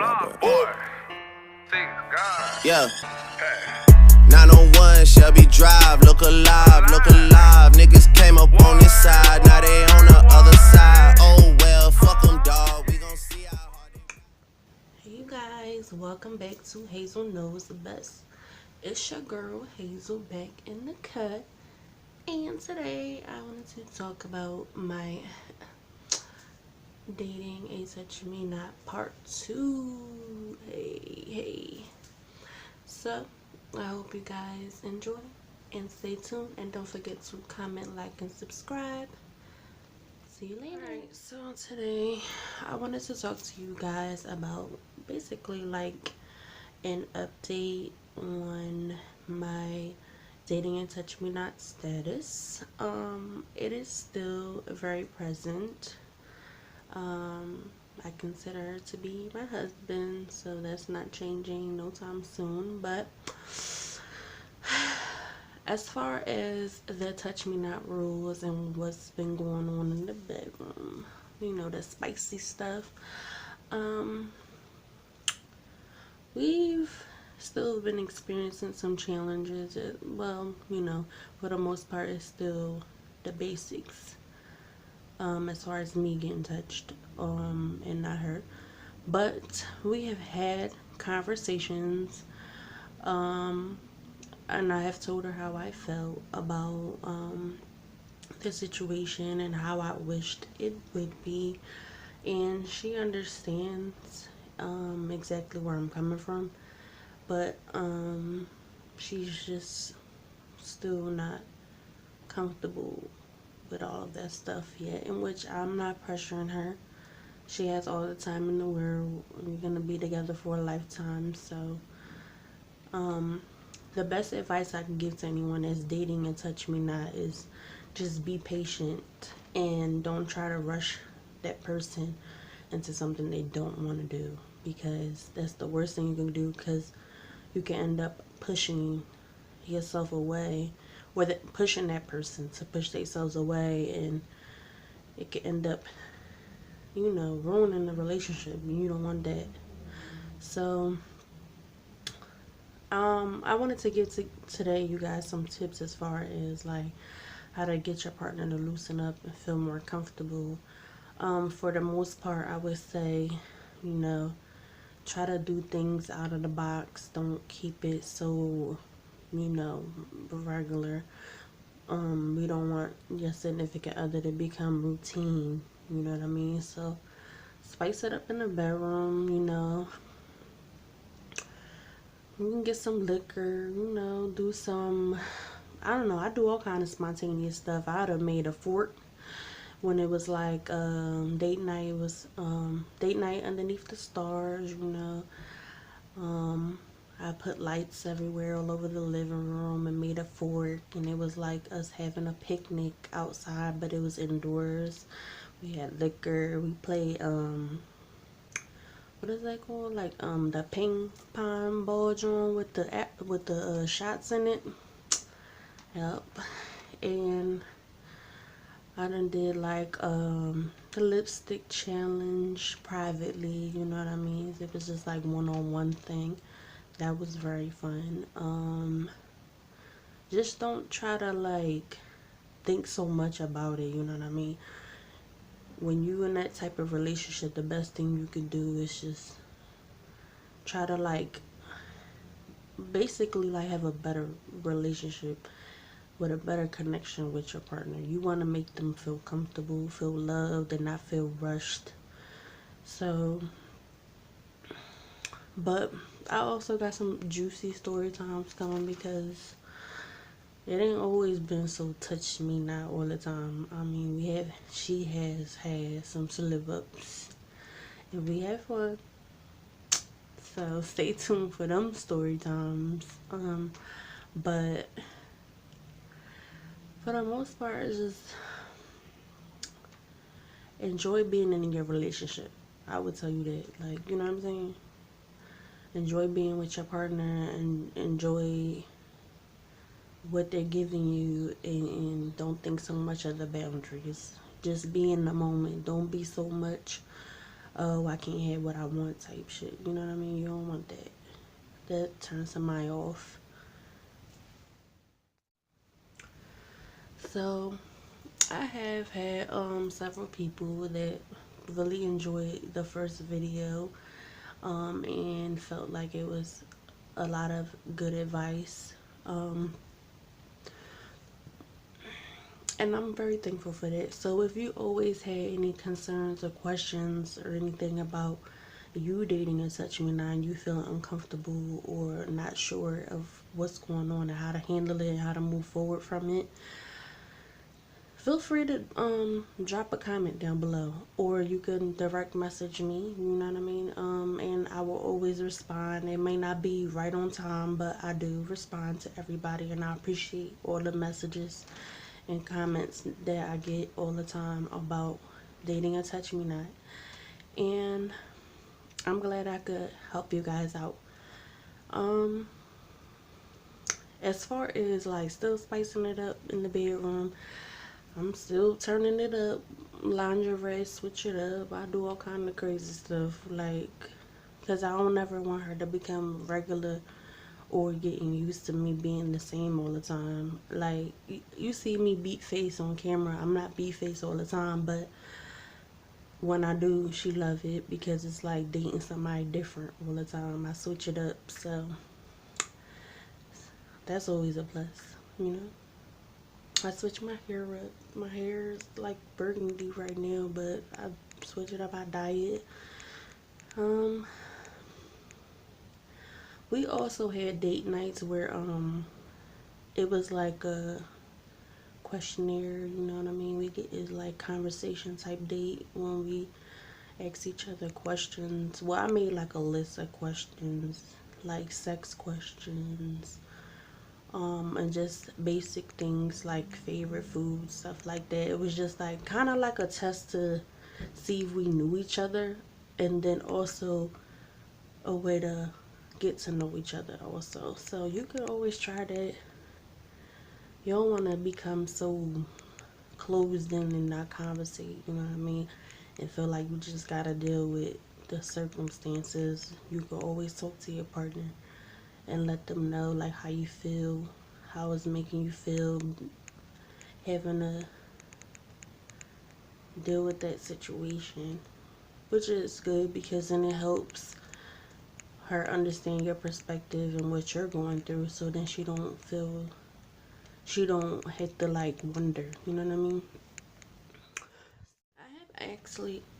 block, boy. Yeah. 901 Shelby Drive, look alive, look alive. Niggas came up on this side, now they on the other side. Oh well, fuck them, dawg. We gon' see how hard they... Hey you guys, welcome back to Hazel Knows the Best. It's your girl Hazel back in the cut, and today I wanted to talk about my dating a touch me not part 2. Hey. So I hope you guys enjoy and stay tuned, and don't forget to comment, like, and subscribe. See you later. Alright, so today I wanted to talk to you guys about basically like an update on my dating and touch me not status. It is still very present. I consider to be my husband, so that's not changing no time soon. But as far as the touch me not rules and what's been going on in the bedroom, you know, the spicy stuff, we've still been experiencing some challenges. Well, you know, for the most part, it's still the basics. As far as me getting touched, and not her, but we have had conversations, and I have told her how I felt about the situation and how I wished it would be, and she understands exactly where I'm coming from, but she's just still not comfortable with all of that stuff yet, in which I'm not pressuring her. She has all the time in the world. We're gonna be together for a lifetime. So the best advice I can give to anyone that's dating and touch me not is just be patient and don't try to rush that person into something they don't want to do, because that's the worst thing you can do, because you can end up pushing yourself away, or pushing that person to push themselves away, and it can end up, you know, ruining the relationship, and you don't want that. So I wanted to give today you guys some tips as far as like how to get your partner to loosen up and feel more comfortable. For the most part, I would say, you know, try to do things out of the box. Don't keep it so, you know, regular. We don't want your significant other to become routine, you know what I mean? So spice it up in the bedroom, you know. You can get some liquor, you know, do some, I don't know, I do all kind of spontaneous stuff. I'd have made a fort when it was like date night. It was date night underneath the stars, you know. I put lights everywhere all over the living room and made a fort, and it was like us having a picnic outside, but it was indoors. We had liquor. We played what is that called? Like the ping pong ball joint with the shots in it. Yep. And I done did like the lipstick challenge privately, you know what I mean? It was just like one-on-one thing. That was very fun. Just don't try to like think so much about it, you know what I mean? When you in that type of relationship, the best thing you can do is just try to like basically like have a better relationship with a better connection with your partner. You want to make them feel comfortable, feel loved, and not feel rushed. So, but I also got some juicy story times coming, because it ain't always been so touch me not all the time. I mean, she has had some slip ups, and we had fun. So stay tuned for them story times. But for the most part, it's just enjoy being in your relationship. I would tell you that, like, you know what I'm saying? Enjoy being with your partner and enjoy what they're giving you, and don't think so much of the boundaries. Just be in the moment. Don't be so much oh, I can't have what I want type shit. You know what I mean? You don't want that. That turns somebody off. So I have had several people that really enjoyed the first video and felt like it was a lot of good advice. And I'm very thankful for that. So if you always had any concerns or questions or anything about you dating a Touch Me Not, you feeling uncomfortable or not sure of what's going on and how to handle it and how to move forward from it, feel free to drop a comment down below, or you can direct message me, you know what I mean, and I will always respond. It may not be right on time, but I do respond to everybody, and I appreciate all the messages and comments that I get all the time about dating a Touch Me Not, and I'm glad I could help you guys out. As far as like still spicing it up in the bedroom, I'm still turning it up, lingerie, switch it up. I do all kind of crazy stuff, like, because I don't ever want her to become regular or getting used to me being the same all the time. Like, you see me beat face on camera. I'm not beat face all the time, but when I do, she love it because it's like dating somebody different all the time. I switch it up, so that's always a plus, you know. I switch my hair up. My hair is like burgundy right now, but I switch it up. I dye it. We also had date nights where it was like a questionnaire, you know what I mean? We get is like conversation type date when we ask each other questions. Well, I made like a list of questions, like sex questions, and just basic things like favorite food, stuff like that. It was just like kind of like a test to see if we knew each other, and then also a way to get to know each other also. So you can always try that. You don't want to become so closed in and not conversate, you know what I mean, and feel like you just gotta deal with the circumstances. You can always talk to your partner and let them know like how you feel, how it's making you feel, having to deal with that situation, which is good because then it helps her understand your perspective and what you're going through, so then she don't have to like wonder, you know what I mean. I have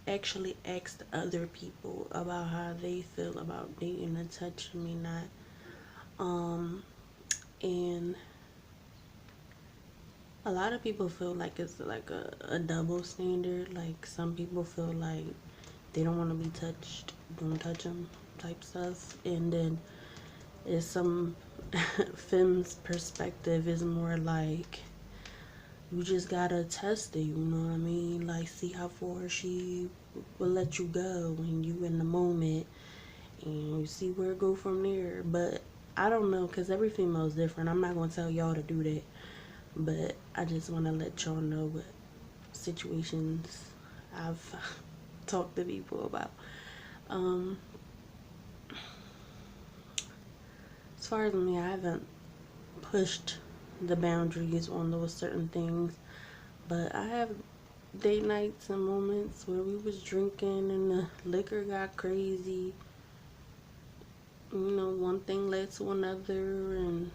actually asked other people about how they feel about dating a Touch Me Not, and a lot of people feel like it's like a double standard. Like some people feel like they don't want to be touched, don't touch them type stuff, and then it's some fem's perspective is more like you just gotta test it, you know what I mean? Like see how far she will let you go when you in the moment, and you see where it go from there. But I don't know, because every female is different. I'm not gonna tell y'all to do that, but I just want to let y'all know what situations I've talked to people about. As far as me, I haven't pushed the boundaries on those certain things, but I have date nights and moments where we was drinking and the liquor got crazy. You know, one thing led to another, and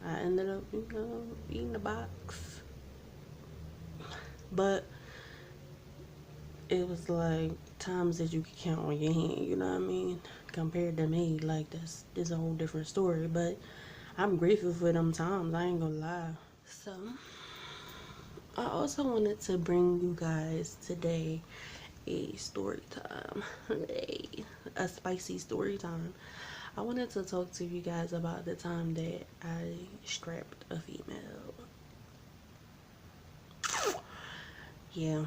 I ended up, you know, eating the box. But it was like times that you could count on your hand, you know what I mean? Compared to me, like this a whole different story. But I'm grateful for them times, I ain't gonna lie. So I also wanted to bring you guys today a story time, a spicy story time. I wanted to talk to you guys about the time that I strapped a female. Yeah,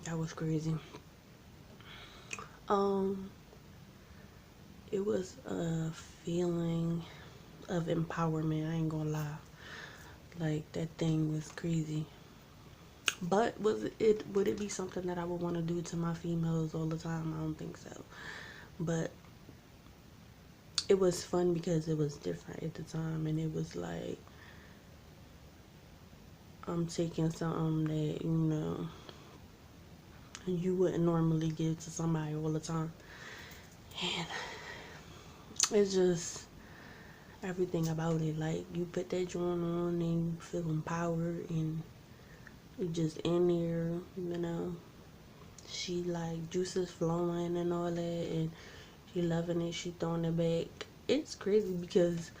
that was crazy. It was a feeling of empowerment, I ain't gonna lie. Like that thing was crazy. But would it be something that I would want to do to my females all the time? I don't think so. But it was fun because it was different at the time, and it was like I'm taking something that, you know, you wouldn't normally give to somebody all the time. And it's just everything about it. Like, you put that joint on and you feel empowered, and you just in there, you know. She like juices flowing and all that, and she loving it. She throwing it back. It's crazy because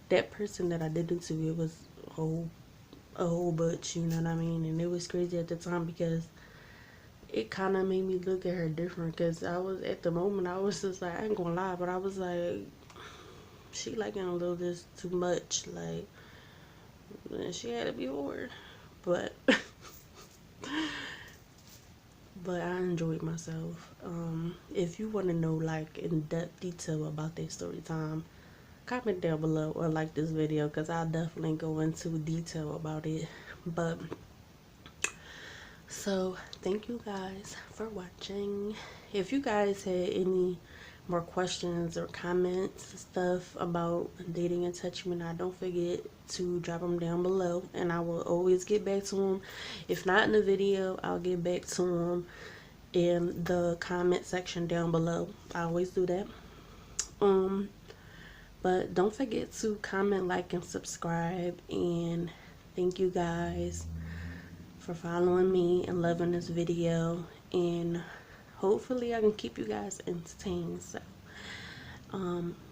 that person that I did it to, it was a whole bunch, you know what I mean? And it was crazy at the time because it kind of made me look at her different. Because I was, at the moment, I was just like, I ain't gonna lie, but I was like, she liking a little this too much. Like, she had to be over. But but I enjoyed myself. If you want to know like in depth detail about that story time, comment down below or like this video, because I'll definitely go into detail about it. But so thank you guys for watching. If you guys had any more questions or comments, stuff about dating and touch me now, don't forget to drop them down below, and I will always get back to them. If not in the video, I'll get back to them in the comment section down below. I always do that. But don't forget to comment, like, and subscribe. And thank you guys for following me and loving this video. And hopefully I can keep you guys entertained. So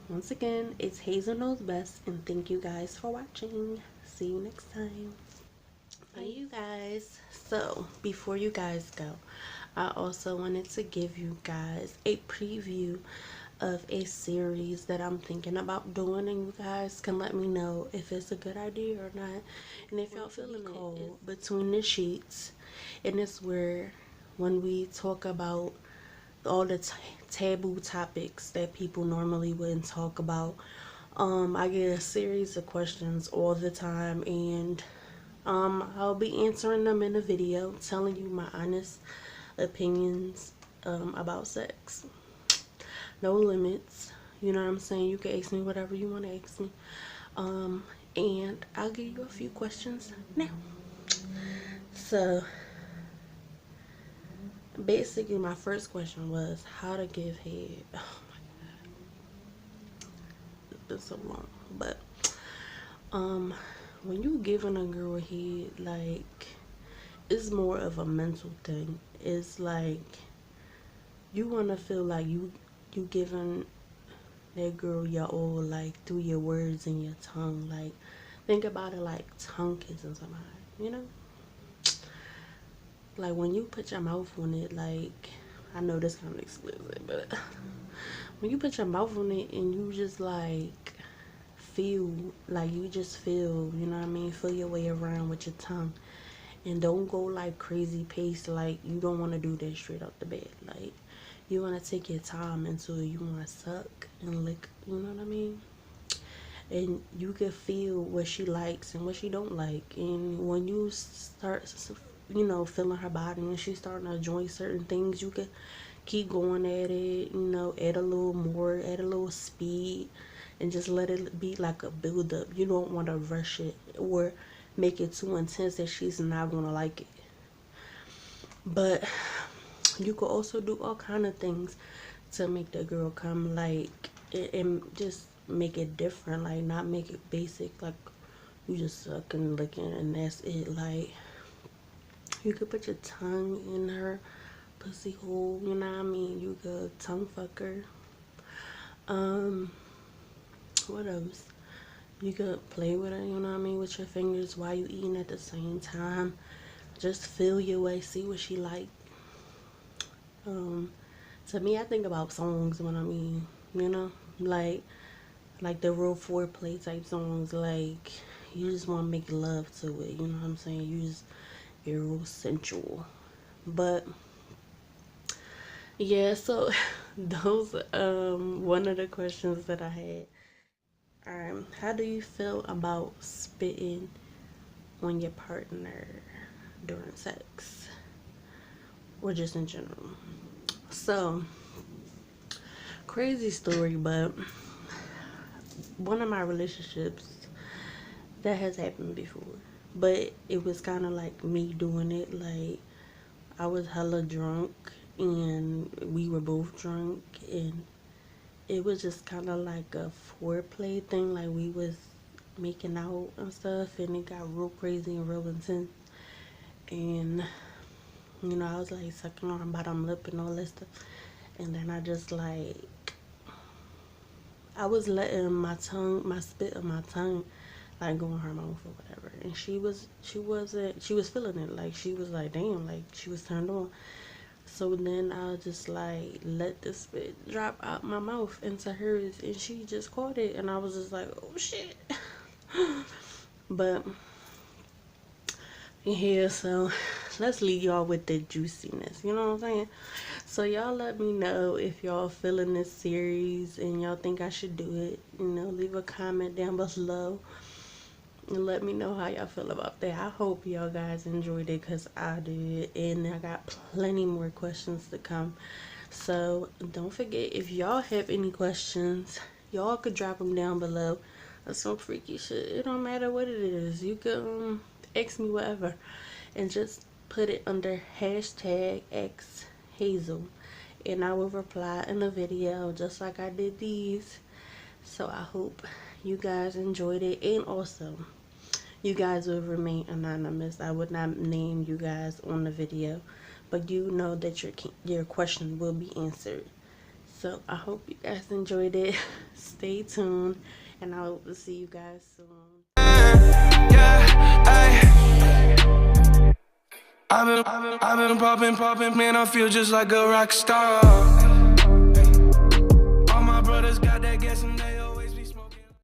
once again, it's Hazel Knows Best, and thank you guys for watching. See you next time. Bye, you guys. So before you guys go, I also wanted to give you guys a preview of a series that I'm thinking about doing, and you guys can let me know if it's a good idea or not. And if y'all feeling cold between the sheets, and it's where when we talk about all the taboo topics that people normally wouldn't talk about. I get a series of questions all the time, and I'll be answering them in a video, telling you my honest opinions about sex. No limits, you know what I'm saying? You can ask me whatever you want to ask me. And I'll give you a few questions now. So basically my first question was how to give head. Oh my god, it's been so long. But when you giving a girl head, like, it's more of a mental thing. It's like you want to feel like you giving that girl your all, like, through your words and your tongue. Like, think about it like tongue kissing somebody, you know? Like, when you put your mouth on it, like, I know this kind of explicit, but when you put your mouth on it and you just like feel, like, you just feel, you know what I mean, feel your way around with your tongue, and don't go like crazy pace. Like, you don't want to do that straight out the bed. Like, you want to take your time into it. You want to suck and lick, you know what I mean? And you can feel what she likes and what she don't like. And when you start, you know, feeling her body and she's starting to enjoy certain things, you can keep going at it, you know, add a little more, add a little speed, and just let it be like a build up. You don't want to rush it or make it too intense that she's not gonna like it. But you could also do all kind of things to make the girl come, like, and just make it different. Like, not make it basic, like you just sucking, licking, and that's it. Like, you could put your tongue in her pussy hole, you know what I mean? You could tongue fuck her. What else? You could play with her, you know what I mean, with your fingers while you eating at the same time. Just feel your way, see what she like. To me, I think about songs when I'm eating, you know, like the real foreplay type songs. Like, you just want to make love to it, you know what I'm saying? You just, you're real sensual. But yeah, so those one of the questions that I had. How do you feel about spitting on your partner? during sex or just in general. So, crazy story, but one of my relationships, that has happened before, but it was kind of like me doing it. Like, I was hella drunk and we were both drunk, and it was just kind of like a foreplay thing. Like, we was making out and stuff, and it got real crazy and real intense. And you know, I was like sucking on her bottom lip and all that stuff, and then I just like, I was letting my spit of my tongue like go in her mouth or whatever, and she was feeling it. Like, she was like, damn, like she was turned on. So then I just like let the spit drop out my mouth into hers, and she just caught it, and I was just like, oh shit. But yeah, so let's leave y'all with the juiciness, you know what I'm saying? So y'all let me know if y'all feeling this series and y'all think I should do it. You know, leave a comment down below and let me know how y'all feel about that. I hope y'all guys enjoyed it, because I did, and I got plenty more questions to come. So don't forget, if y'all have any questions, y'all could drop them down below, or some freaky shit. It don't matter what it is. You can ask me whatever, and just put it under hashtag #XHazel, and I will reply in a video just like I did these. So I hope you guys enjoyed it, and also you guys will remain anonymous. I would not name you guys on the video, but you know that your question will be answered. So I hope you guys enjoyed it. Stay tuned, and I hope to see you guys soon. I've been popping, man, I feel just like a rock star. All my brothers got that gas and